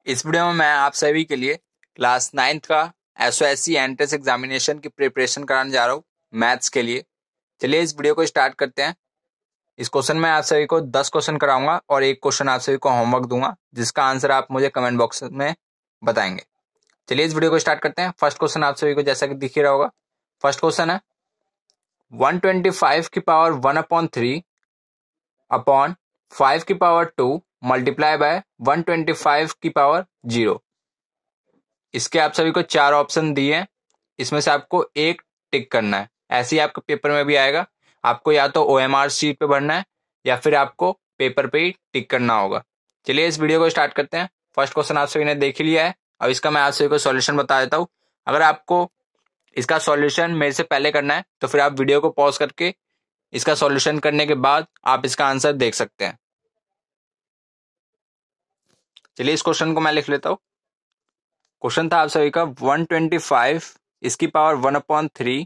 इस वीडियो में मैं आप सभी के लिए क्लास 9th का एसओएससी एंट्रेंस एग्जामिनेशन की प्रिपरेशन कराने जा रहा हूँ मैथ्स के लिए। चलिए इस वीडियो को स्टार्ट करते हैं। इस क्वेश्चन में आप सभी को 10 क्वेश्चन कराऊंगा और एक क्वेश्चन आप सभी को होमवर्क दूंगा, जिसका आंसर आप मुझे कमेंट बॉक्स में बताएंगे। चलिए इस वीडियो को स्टार्ट करते हैं। फर्स्ट क्वेश्चन आप सभी को जैसा कि दिख ही रहा होगा। फर्स्ट क्वेश्चन है 125 की पावर 1/3 अपॉन 5 की पावर 2 मल्टीप्लाई बाय 125 की पावर 0। इसके आप सभी को 4 ऑप्शन दिए हैं, इसमें से आपको एक टिक करना है। ऐसे ही आपके पेपर में भी आएगा, आपको या तो ओएमआर शीट पे भरना है या फिर आपको पेपर पे ही टिक करना होगा। चलिए इस वीडियो को स्टार्ट करते हैं। फर्स्ट क्वेश्चन आप सभी ने देख ही लिया है, अब इसका मैं आप सभी को सॉल्यूशन बता देता हूँ। अगर आपको इसका सॉल्यूशन मेरे से पहले करना है तो फिर आप वीडियो को पॉज करके इसका सॉल्यूशन करने के बाद आप इसका आंसर देख सकते हैं। चलिए इस क्वेश्चन को मैं लिख लेता हूँ। क्वेश्चन था आप सभी का 125 इसकी पावर 1/3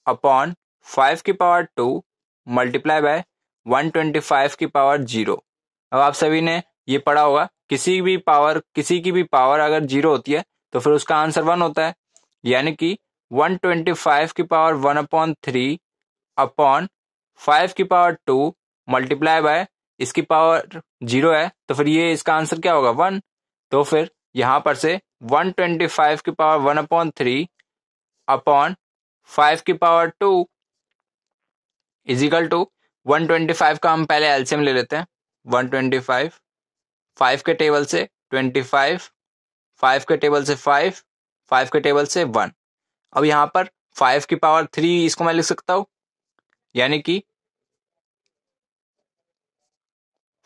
अपॉन 5 की पावर 2 मल्टीप्लाई बाय 125 की पावर 0। अब आप सभी ने ये पढ़ा होगा, किसी की भी पावर अगर 0 होती है तो फिर उसका आंसर 1 होता है। यानी कि 125 की पावर 1/3 अपॉन 5 की पावर 2 मल्टीप्लाई बाय इसकी पावर 0 है, तो फिर ये इसका आंसर क्या होगा 1। तो फिर यहां पर से 125 की पावर 1/3 अपॉन 5 की पावर 2 इजिकल टू 125 का हम पहले एलसीएम ले लेते हैं। 125 5 के टेबल से 25, 5 के टेबल से 5, 5 के टेबल से 1। अब यहाँ पर 5 की पावर 3 इसको मैं लिख सकता हूँ, यानी कि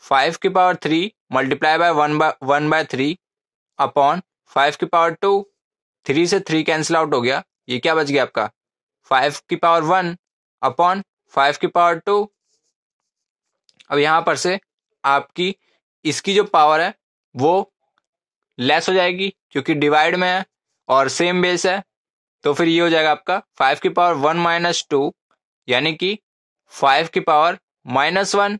5 की पावर 3 मल्टीप्लाई बाय 1/3 अपॉन 5 की पावर 2। 3 से 3 कैंसिल आउट हो गया, ये क्या बच गया आपका 5 की पावर 1 अपॉन 5 की पावर 2। अब यहां पर से आपकी इसकी जो पावर है वो लेस हो जाएगी क्योंकि डिवाइड में है और सेम बेस है, तो फिर ये हो जाएगा आपका 5 की पावर 1 माइनस 2, यानी कि 5 की पावर -1।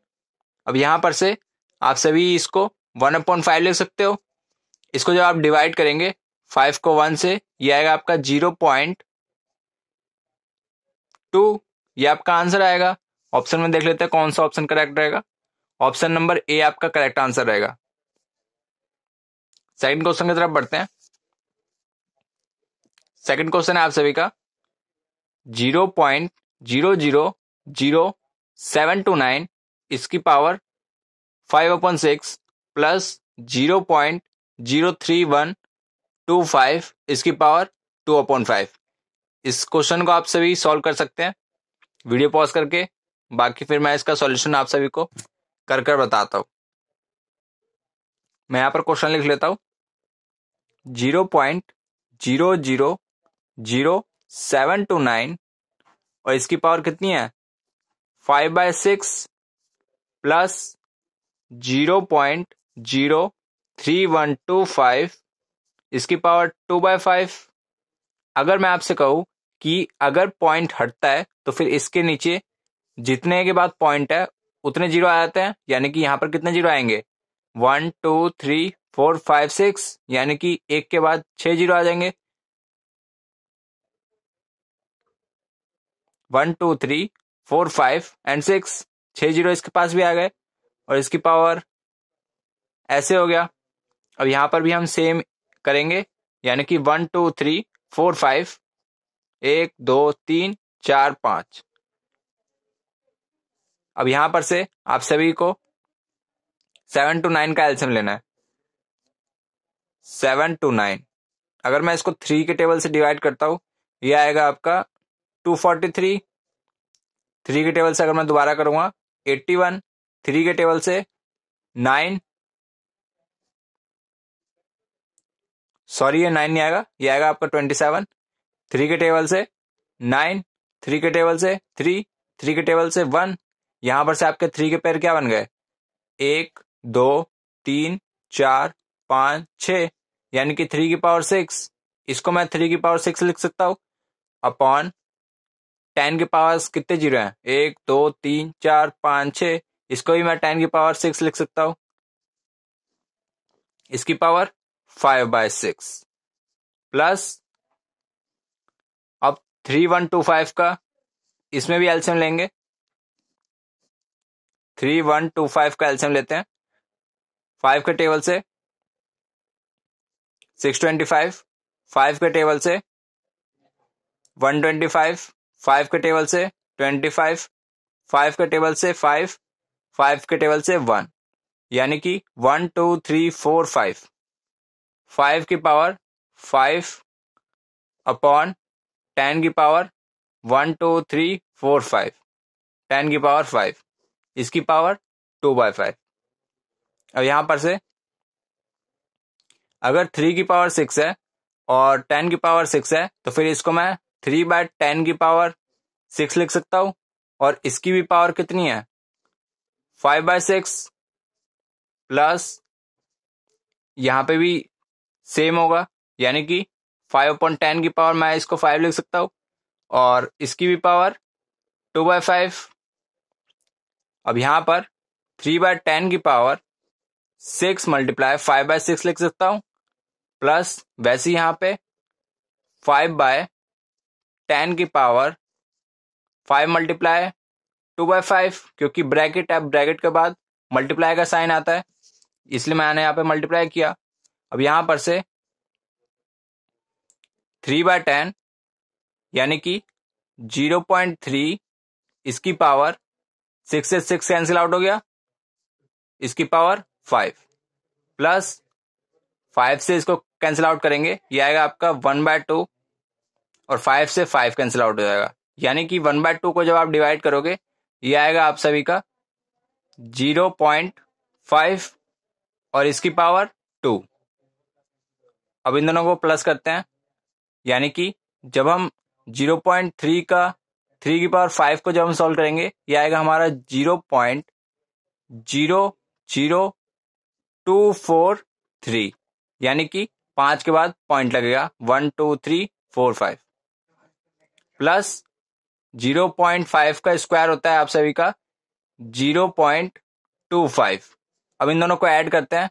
अब यहां पर से आप सभी इसको 1/5 लिख सकते हो। इसको जब आप डिवाइड करेंगे 5 को 1 से, ये आएगा आपका 0.2, ये आपका आंसर आएगा। ऑप्शन में देख लेते हैं कौन सा ऑप्शन करेक्ट रहेगा। ऑप्शन नंबर ए आपका करेक्ट आंसर रहेगा। सेकंड क्वेश्चन की तरफ बढ़ते हैं। सेकंड क्वेश्चन है आप सभी का 0.0000729 इसकी पावर 5/6 प्लस 0.03125 इसकी पावर 2/5। इस क्वेश्चन को आप सभी सॉल्व कर सकते हैं वीडियो पॉज करके, बाकी फिर मैं इसका सॉल्यूशन आप सभी को कर बताता हूं। मैं यहां पर क्वेश्चन लिख लेता हूं 0.0000729 और इसकी पावर कितनी है 5/6 प्लस 0.03125 इसकी पावर 2/5। अगर मैं आपसे कहूं कि अगर पॉइंट हटता है तो फिर इसके नीचे जितने के बाद पॉइंट है उतने जीरो आ जाते हैं, यानी कि यहां पर कितने जीरो आएंगे 1 2 3 4 5 6, यानी कि एक के बाद 6 जीरो आ जाएंगे। 1 2 3 4 5 एंड 6, 6 जीरो इसके पास भी आ गए और इसकी पावर ऐसे हो गया। अब यहां पर भी हम सेम करेंगे, यानी कि 1 2 3 4 5, 1 2 3 4 5। अब यहां पर से आप सभी को 7 to 9 का एलसीएम लेना है। 7 to 9 अगर मैं इसको 3 के टेबल से डिवाइड करता हूं, ये आएगा आपका 243। 3 के टेबल से अगर मैं दोबारा करूंगा 81। 3 के टेबल से 9, सॉरी ये 9 नहीं आएगा, ये आएगा आपका 27। 3 के टेबल से 9, 3 के टेबल से 3, 3 के टेबल से 1। यहां पर से आपके 3 के पेयर क्या बन गए 1 2 3 4 5 6, यानी कि 3 की पावर 6। इसको मैं 3 की पावर 6 लिख सकता हूं अपॉन 10 के पावर कितने जीरो हैं 1 2 3 4 5 6, इसको भी मैं 10 की पावर 6 लिख सकता हूं। इसकी पावर 5/6 प्लस अब 3125 का इसमें भी एलसीएम लेंगे। 3125 का एलसीएम लेते हैं 5 के टेबल से 625, 5 के टेबल से 125, 5 के टेबल से 25, 5 के टेबल से 5, 5 के टेबल से 1, यानी कि 1 2 3 4 5, 5 की पावर 5 अपॉन 10 की पावर 1 2 3 4 5, 10 की पावर 5, इसकी पावर 2/5। अब यहां पर से अगर 3 की पावर 6 है और 10 की पावर 6 है तो फिर इसको मैं 3/10 की पावर 6 लिख सकता हूं, और इसकी भी पावर कितनी है 5/6 प्लस यहां पे भी सेम होगा, यानी कि 5/10 की पावर मैं इसको 5 लिख सकता हूं और इसकी भी पावर 2/5। अब यहां पर 3/10 की पावर 6 मल्टीप्लाई 5/6 लिख सकता हूं, प्लस वैसे यहां पे 5/10 की पावर 5 मल्टीप्लाई 2/5, क्योंकि ब्रैकेट है, ब्रैकेट के बाद मल्टीप्लाई का साइन आता है, इसलिए मैंने यहां पे मल्टीप्लाई किया। अब यहां पर से 3/10 यानी कि 0.3, इसकी पावर 6 से 6 कैंसिल आउट हो गया, इसकी पावर 5 प्लस 5 से इसको कैंसिल आउट करेंगे, ये आएगा आपका 1/2 और 5 से 5 कैंसिल आउट हो जाएगा, यानी कि 1/2 को जब आप डिवाइड करोगे ये आएगा आप सभी का 0.5 और इसकी पावर 2। अब इन दोनों को प्लस करते हैं, यानी कि जब हम 0.3 का 3 की पावर 5 को जब हम सॉल्व करेंगे ये आएगा हमारा 0.00243, यानी कि 5 के बाद पॉइंट लगेगा 1 2 3 4 5 प्लस 0.5 का स्क्वायर होता है आप सभी का 0.25। अब इन दोनों को ऐड करते हैं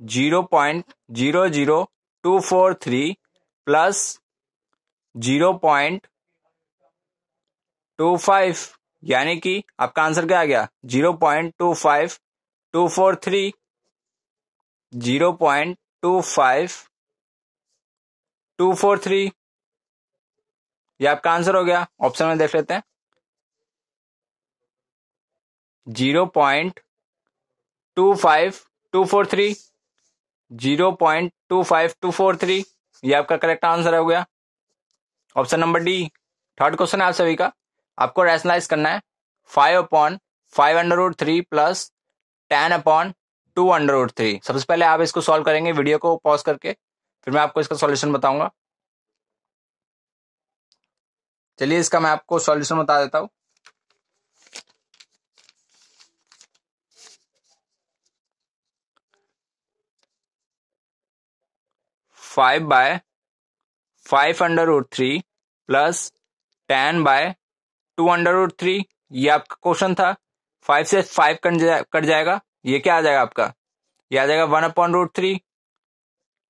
0.00243 प्लस 0.25, यानी कि आपका आंसर क्या आ गया 0.25243, 0.25243, ये आपका आंसर हो गया। ऑप्शन में देख लेते हैं 0.25243, 0.25243, ये आपका करेक्ट आंसर हो गया, option number D. Third question है आप सभी का, आपको रैशनलाइज करना है 5/5√3 प्लस 10/2√3। सबसे पहले आप इसको सॉल्व करेंगे वीडियो को पॉज करके, फिर मैं आपको इसका सॉल्यूशन बताऊंगा। चलिए इसका मैं आपको सॉल्यूशन बता देता हूं। फाइव बाय 5√3 प्लस 10/2√3, ये आपका क्वेश्चन था। 5 से 5 कट जाएगा, ये क्या आ जाएगा आपका, ये आ जाएगा 1/√3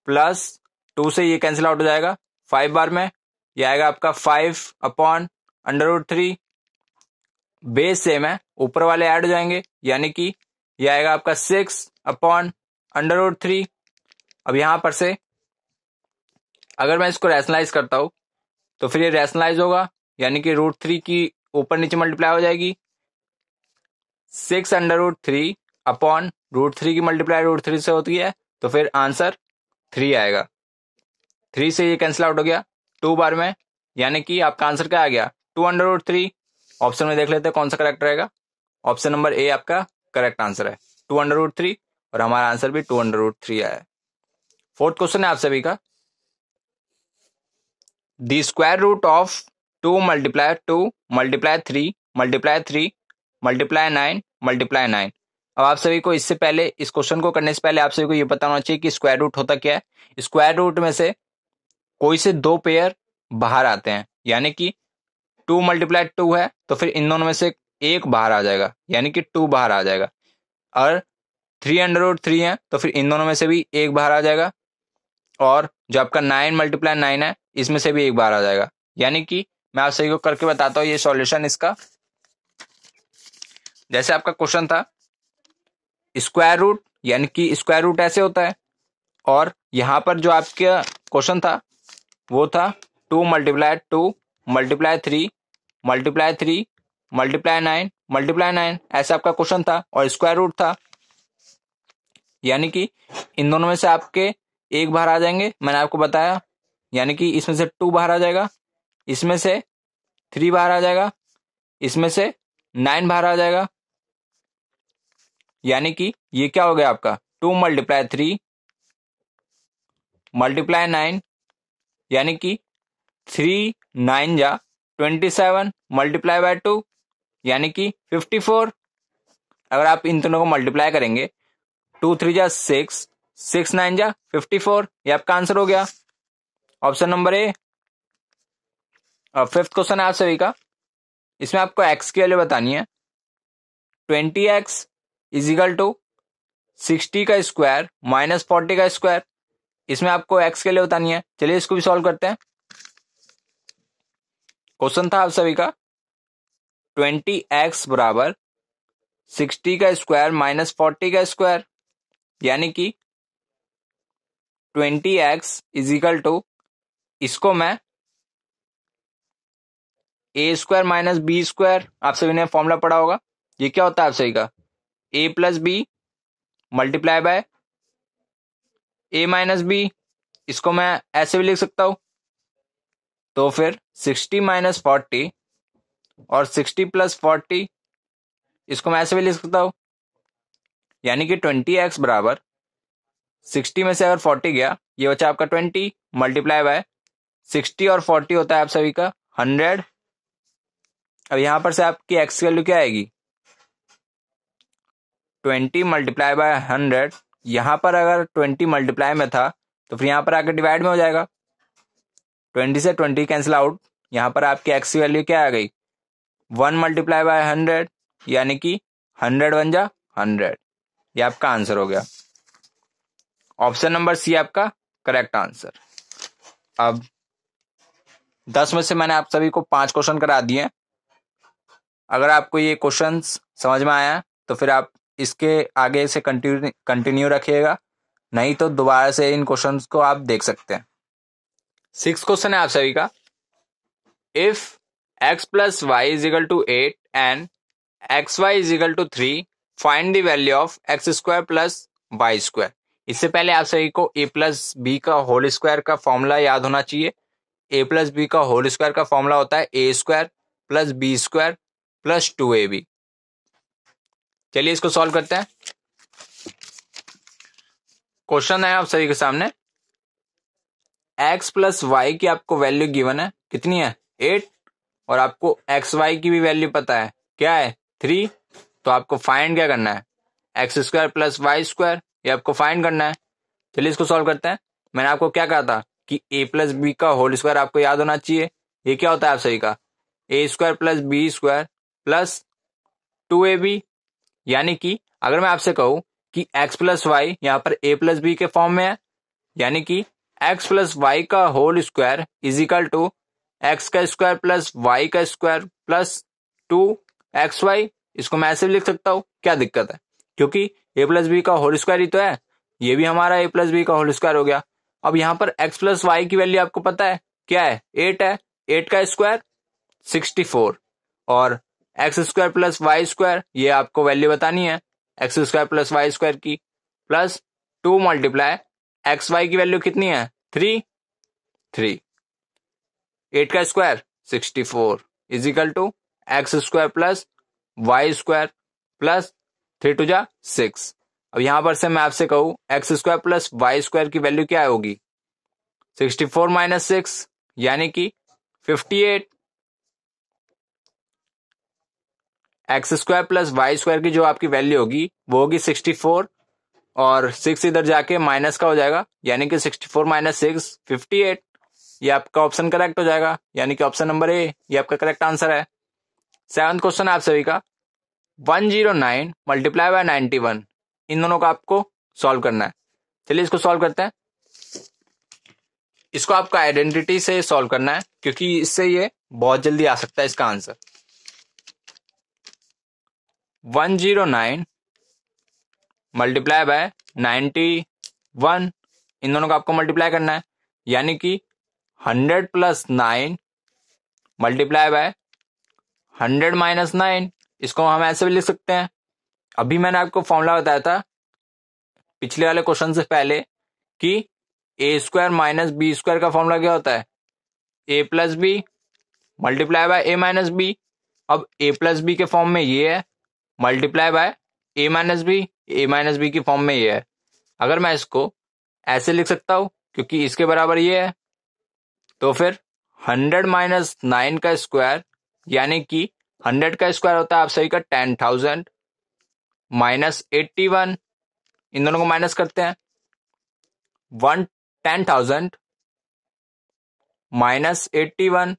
प्लस 2 से ये कैंसिल आउट हो जाएगा 5 बार में, ये आएगा आपका 5/√3। बेस सेम है, ऊपर वाले ऐड हो जाएंगे, यानी कि ये आएगा आपका 6/√3। अब यहां पर से अगर मैं इसको रैशनलाइज करता हूं तो फिर ये रैशनलाइज होगा, यानी कि √3 की ऊपर नीचे मल्टीप्लाई हो जाएगी, 6/√3 अपॉन √3 की मल्टीप्लाई √3 से होती है, तो फिर आंसर 3 आएगा। 3 से ये कैंसिल आउट हो गया 2 बार में, यानी कि आपका आंसर क्या आ गया 2/3। ऑप्शन में देख लेते हैं कौन सा करेक्ट रहेगा। ऑप्शन नंबर ए आपका करेक्ट आंसर है 2/3, और हमारा आंसर भी 2/3 आया है। फोर्थ क्वेश्चन है आप सभी का, द स्क्वायर रूट ऑफ 2 × 2 × 3 × 3 × 9 × 9। अब आप सभी को इससे पहले, इस क्वेश्चन को करने से पहले आप सभी को यह पता होना चाहिए कि स्क्वायर रूट होता क्या है। स्क्वायर रूट में से कोई से 2 पेयर बाहर आते हैं, यानी कि 2 × 2 है तो फिर इन दोनों में से एक बाहर आ जाएगा, यानी कि 2 बाहर आ जाएगा, और 3√3 है तो फिर इन दोनों में से भी एक बाहर आ जाएगा, और जो आपका 9 × 9 है इसमें से भी एक बाहर आ जाएगा। यानी कि मैं आप सभी को करके बताता हूँ ये सॉल्यूशन इसका। जैसे आपका क्वेश्चन था स्क्वायर रूट, यानी कि स्क्वायर रूट ऐसे होता है, और यहां पर जो आपका क्वेश्चन था वो था 2 × 2 × 3 × 3 × 9 × 9, ऐसा आपका क्वेश्चन था और स्क्वायर रूट था। यानी कि इन दोनों में से आपके एक बाहर आ जाएंगे, मैंने आपको बताया। यानी कि इसमें से 2 बाहर आ जाएगा, इसमें से 3 बाहर आ जाएगा, इसमें से 9 बाहर आ जाएगा। यानी कि ये क्या हो गया आपका 2 × 3 × 9, यानी कि 3 9 जा 27 × 2 यानी कि 54। अगर आप इन दोनों को मल्टीप्लाई करेंगे 2 3 जा 6, 6 9 जा 54, ये आपका आंसर हो गया ऑप्शन नंबर ए। अब फिफ्थ क्वेश्चन है आप सभी का, इसमें आपको एक्स की वैल्यू बतानी है। 20x = 60 का स्क्वायर माइनस 40 का स्क्वायर, इसमें आपको एक्स के लिए बतानी है। चलिए इसको भी सॉल्व करते हैं। क्वेश्चन था आप सभी का 20x = 60 का स्क्वायर माइनस 40 का स्क्वायर, यानी कि 20x = इसको मैं a² माइनस b², आप सभी ने फॉर्मूला पढ़ा होगा, ये क्या होता है आप सभी का a + b multiply by a minus b, इसको मैं ऐसे भी लिख सकता हूं। तो फिर 60 - 40 और 60 + 40, इसको मैं ऐसे भी लिख सकता हूं। यानी कि 20x = 60 में से अगर 40 गया, ये बचा आपका 20 मल्टीप्लाई बाय 60 और 40 होता है आप सभी का 100। अब यहां पर से आपकी x की वैल्यू क्या आएगी 20 मल्टीप्लाई बाय 100। यहां पर अगर 20 मल्टीप्लाई में था तो फिर यहां पर आकर डिवाइड में हो जाएगा। 20 से 20 कैंसिल आउट, यहां पर आपकी x की वैल्यू क्या आ गई 1 मल्टीप्लाई बाय 100, यानी कि 100 × 1 = 100। ये आपका आंसर हो गया। ऑप्शन नंबर सी आपका करेक्ट आंसर। अब 10 में से मैंने आप सभी को 5 क्वेश्चन करा दिए। अगर आपको ये क्वेश्चंस समझ में आया तो फिर आप इसके आगे से कंटिन्यू रखिएगा, नहीं तो दोबारा से इन क्वेश्चंस को आप देख सकते हैं। 6 क्वेश्चन है आप सभी का, if x + y = 8 and xy = 3 find the value of x² + y²। इससे पहले आप सभी को a + b का होल स्क्वायर का फॉर्मूला याद होना चाहिए। a + b का होल स्क्वायर का फॉर्मूला होता है a² + b² + 2ab। चलिए इसको सॉल्व करते हैं। क्वेश्चन है आप सभी के सामने, x + y की आपको वैल्यू गिवन है, कितनी है 8, और आपको xy की भी वैल्यू पता है, क्या है 3। तो आपको फाइंड क्या करना है x² + y², ये आपको फाइंड करना है। चलिए इसको सॉल्व करते हैं। मैंने आपको क्या कहा था कि a + b का होल स्क्वायर आपको याद होना चाहिए। ये क्या होता है आप सही का a² + b² + 2ab। यानी कि अगर मैं आपसे कहूं कि x + y यहां पर a + b के फॉर्म में है, यानी कि x + y का whole square = x² + y² + 2xy। इसको मैं ऐसे भी लिख सकता हूं, क्या दिक्कत है, क्योंकि a + b का होल स्क्वायर ही तो है, ये भी हमारा a + b का होल स्क्वायर हो गया। अब यहां पर x + y की वैल्यू आपको पता है, क्या है 8 है, 8 का स्क्वायर 64, और x² + y² ये आपको वैल्यू बतानी है x² + y² की, प्लस 2 × xy की वैल्यू कितनी है 3, 8 का स्क्वायर 64 = x² + y² + 3 2 जा 6। अब यहां पर से मैं आपसे कहूं x² + y² की वैल्यू क्या होगी 64 - 6, यानी कि 58। x² + y² की जो आपकी वैल्यू होगी वो होगी 64, और 6 इधर जाके माइनस का हो जाएगा, यानी कि 64 - 6 58। ये आपका ऑप्शन करेक्ट हो जाएगा, यानी कि ऑप्शन नंबर ए ये आपका करेक्ट आंसर है। 7वां क्वेश्चन आप सभी का, 109 × 91 इन दोनों का आपको सॉल्व करना है। चलिए इसको सॉल्व करते हैं। इसको आपको आइडेंटिटी से सॉल्व करना है क्योंकि इससे ये बहुत जल्दी आ सकता है इसका आंसर। 109 मल्टीप्लाई बाय 91, इन दोनों को आपको मल्टीप्लाई करना है, यानी कि 100 प्लस 9 मल्टीप्लाई बाय 100 माइनस 9। इसको हम ऐसे भी लिख सकते हैं। अभी मैंने आपको फॉर्मूला बताया था पिछले वाले क्वेश्चन से पहले कि a square minus b square का फॉर्मूला क्या होता है, a plus b multiply by a minus b. अब ए प्लस बी के फॉर्म में ये है, multiply by a minus b की फॉर्म में ये है। अगर मैं इसको ऐसे लिख सकता हूं क्योंकि इसके बराबर ये है, तो फिर 100 माइनस 9 का स्क्वायर, यानी कि 100 का स्क्वायर होता है आप सही का 10,000 माइनस 81, इन दोनों को माइनस करते हैं। 10,000 माइनस 81,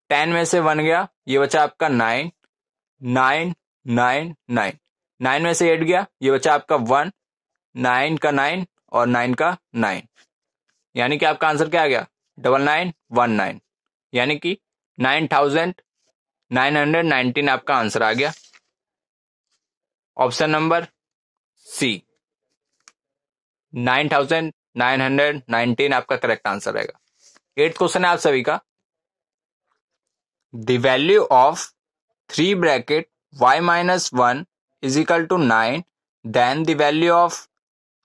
10 में से 1 गया, ये बचा आपका 9, 9 9 9, 9 में से 8 गया, ये बचा आपका 1, 9 का 9 और 9 का 9, यानी कि आपका आंसर क्या आ गया 9919, यानी कि 9,919 आपका आंसर आ गया। ऑप्शन नंबर सी 9,919 आपका करेक्ट आंसर रहेगा। 8th क्वेश्चन है आप सभी का, the value of 3 bracket y minus 1 is equal to 9 then the value of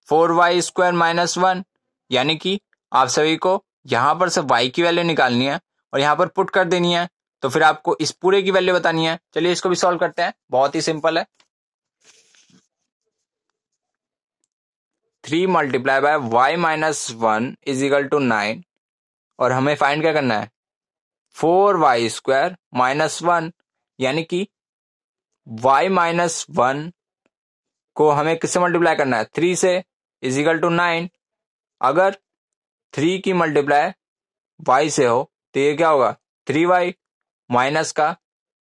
4y square minus 1, यानी कि आप सभी को यहां पर से y की वैल्यू निकालनी है और यहां पर पुट कर देनी है, तो फिर आपको इस पूरे की वैल्यू बतानी है। चलिए इसको भी सॉल्व करते हैं, बहुत ही सिंपल है। 3 multiply by y minus 1 is equal to 9 और हमें फाइंड क्या करना है 4y स्क्वायर माइनस 1, यानी कि y माइनस 1 को हमें किससे मल्टीप्लाई करना है 3 से, इज इक्वल टू 9। अगर 3 की मल्टीप्लाई y से हो तो ये क्या होगा 3y माइनस का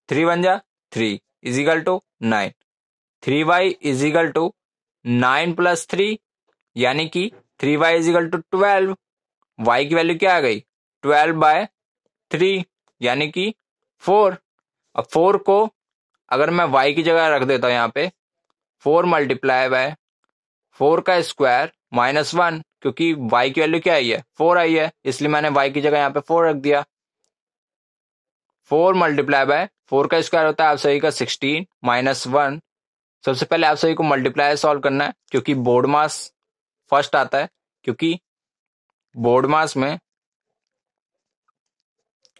3 बन जा 3 is equal to 9, 3y is equal to 9 plus 3, यानी कि 3y is equal to 12। y की वैल्यू क्या आ गई 12 बाय 3, यानी कि 4। अब 4 को अगर मैं y की जगह रख देता हूं यहाँ पे 4 मल्टीप्लाई बाय 4 का स्क्वायर माइनस 1, क्योंकि y की वैल्यू क्या आई है 4 आई है, इसलिए मैंने y की जगह यहाँ पे 4 रख दिया। 4 मल्टीप्लाई बाय 4 का स्क्वायर होता है आप सही का 16 माइनस 1। सबसे पहले आप सही को मल्टीप्लाई सॉल्व करना है क्योंकि बोर्ड मास फर्स्ट आता है, क्योंकि बोर्ड मास में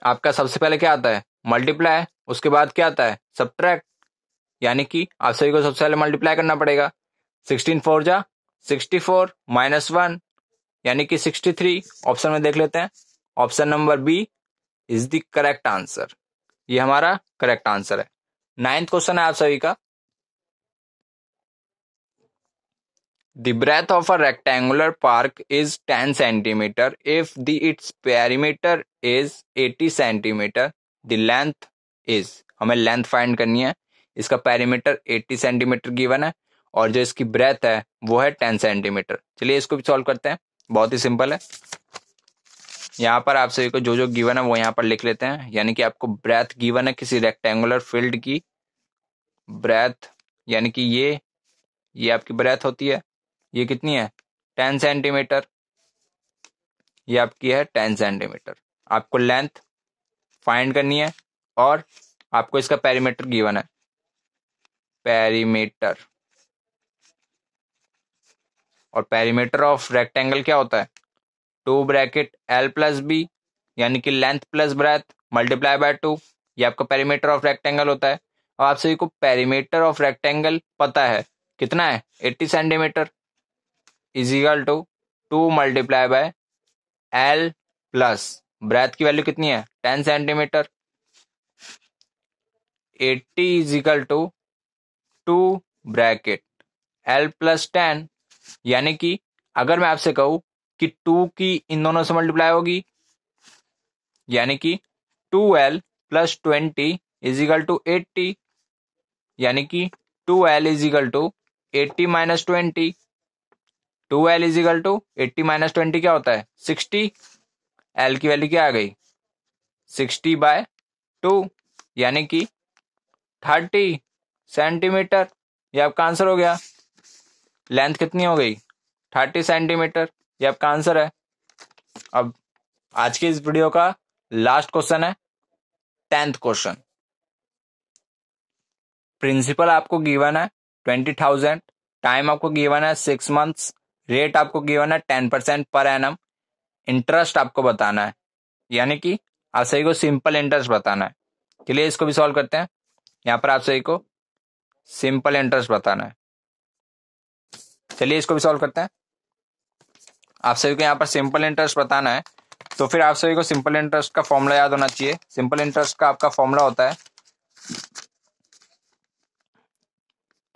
आपका सबसे पहले क्या आता है मल्टीप्लाई, उसके बाद क्या आता है सब्ट्रैक्ट, यानी कि आप सभी को सबसे पहले मल्टीप्लाई करना पड़ेगा। 16 4 जा 64 माइनस 1, यानी कि 63। ऑप्शन में देख लेते हैं, option number B is the correct answer, ये हमारा करेक्ट आंसर है। 9th क्वेश्चन है आप सभी का, the breadth of a rectangular park is 10 centimeter if its perimeter is 80 centimeter, the length is, हमें लेंथ फाइंड करनी है। इसका पेरीमीटर 80 सेंटीमीटर गिवन है और जो इसकी ब्रेथ है वो है 10 सेंटीमीटर। चलिए इसको भी सॉल्व करते हैं, बहुत ही सिंपल है। यहाँ पर आप सभी को जो जो गिवन है वो यहाँ पर लिख लेते हैं, यानी कि आपको ब्रेथ गिवन है किसी रेक्टेंगुलर फील्ड की ब्रेथ, यानी कि ये आपकी ब्रेथ होती है, ये कितनी है 10 सेंटीमीटर, ये आपकी है 10 सेंटीमीटर। आपको लेंथ फाइंड करनी है और आपको इसका पेरीमीटर गिवन है, पेरीमीटर, और पेरीमीटर ऑफ रेक्टेंगल क्या होता है 2 ब्रैकेट l प्लस बी, यानी कि length plus breadth multiply by 2, ये आपका पेरीमीटर ऑफ रेक्टेंगल होता है। और आप सभी को पेरीमीटर ऑफ रेक्टेंगल पता है कितना है 80 centimetre, is equal to 2 multiply by l plus breadth की वैल्यू कितनी है 10 centimetre, 80 is equal to 2 bracket l plus 10, यानी कि अगर मैं आपसे कहूं कि 2 की इन दोनों से मल्टीप्लाई होगी, यानी कि 2l plus 20 is equal to 80, यानी कि 2l is equal to 80 minus 20, 2L is equal to 80 minus 20 क्या होता है 60, L की वैल्यू क्या आ गई 60/2 यानी कि 30 सेंटीमीटर। ये आपका आंसर हो गया। लेंथ कितनी हो गई 30 सेंटीमीटर, ये आपका आंसर है। अब आज की इस वीडियो का लास्ट क्वेश्चन है 10th क्वेश्चन। प्रिंसिपल आपको गिवन है 20,000, टाइम आपको गिवन है 6 मंथ्स, रेट आपको गिवन है 10% पर एनम, इंटरेस्ट आपको बताना है, यानी कि आप सही को सिंपल इंटरेस्ट बताना है। चलिए इसको भी सॉल्व करते हैं। यहाँ पर आप सही को सिंपल इंटरेस्ट बताना है। चलिए इसको भी सॉल्व करते हैं। आप सभी को यहाँ पर सिंपल इंटरेस्ट बताना है, तो फिर आप सभी को सिंपल इंटरेस्ट का फॉर्मूला याद होना चाहिए। सिंपल इंटरेस्ट का आपका फॉर्मूला होता है,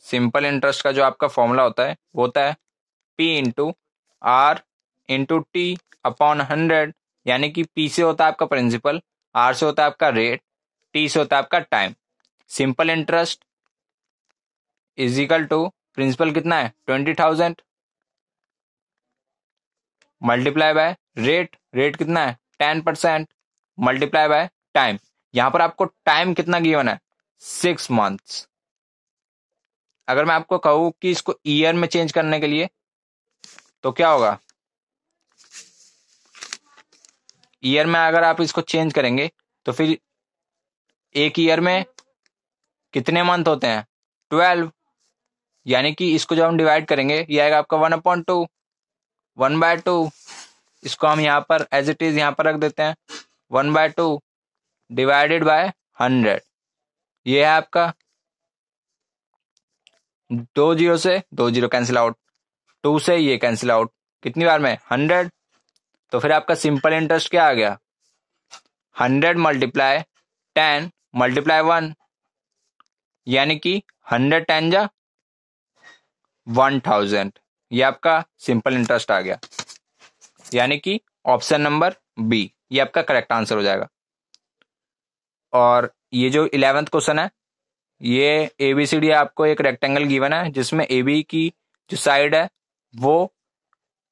सिंपल इंटरेस्ट का जो आपका फॉर्मूला होता है वो होता है P into R into T upon 100, यानी कि P से होता है आपका प्रिंसिपल, R से होता है आपका रेट, T से होता है आपका time. Simple interest is equal to principal कितना है 20,000 मल्टीप्लाई बाय रेट, रेट कितना है 10% मल्टीप्लाई बाय टाइम। यहां पर आपको टाइम कितना गिवन है 6 मंथ्स। अगर मैं आपको कहूं कि इसको ईयर में चेंज करने के लिए तो क्या होगा, ईयर में अगर आप इसको चेंज करेंगे तो फिर एक ईयर में कितने मंथ होते हैं 12, यानी कि इसको जब हम डिवाइड करेंगे ये आएगा आपका 1/2, 1/2। इसको हम यहाँ पर एज इट इज यहाँ पर रख देते हैं 1/2 डिवाइडेड बाय 100। ये है आपका 2 जीरो से 2 जीरो कैंसिल आउट, 2 से ये कैंसिल आउट, कितनी बार में 100। तो फिर आपका सिंपल इंटरेस्ट क्या आ गया 100 मल्टीप्लाई 10 मल्टीप्लाई 1, यानी कि 100 10 जा 1000। ये आपका सिंपल इंटरेस्ट आ गया, यानी कि ऑप्शन नंबर बी ये आपका करेक्ट आंसर हो जाएगा। और ये जो 11th क्वेश्चन है ये ABCD आपको एक रेक्टेंगल गिवन है जिसमें AB की जो साइड है वो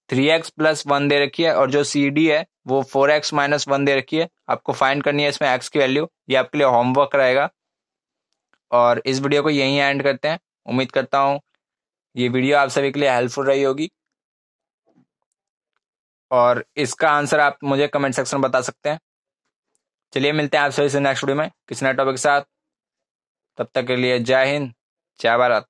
3x + 1 दे रखी है और जो CD है वो 4x - 1 दे रखी है। आपको फाइंड करनी है इसमें x की वैल्यू। ये आपके लिए होमवर्क रहेगा। और इस वीडियो को यहीं एंड करते हैं। उम्मीद करता हूँ ये वीडियो आप सभी के लिए हेल्पफुल रही होगी और इसका आंसर आप मुझे कमेंट सेक्शन में बता सकते हैं। चलिए मिलते हैं आप सभी से नेक्स्ट वीडियो में किसी नए टॉपिक के साथ। तब तक के लिए जय हिंद, जय भारत।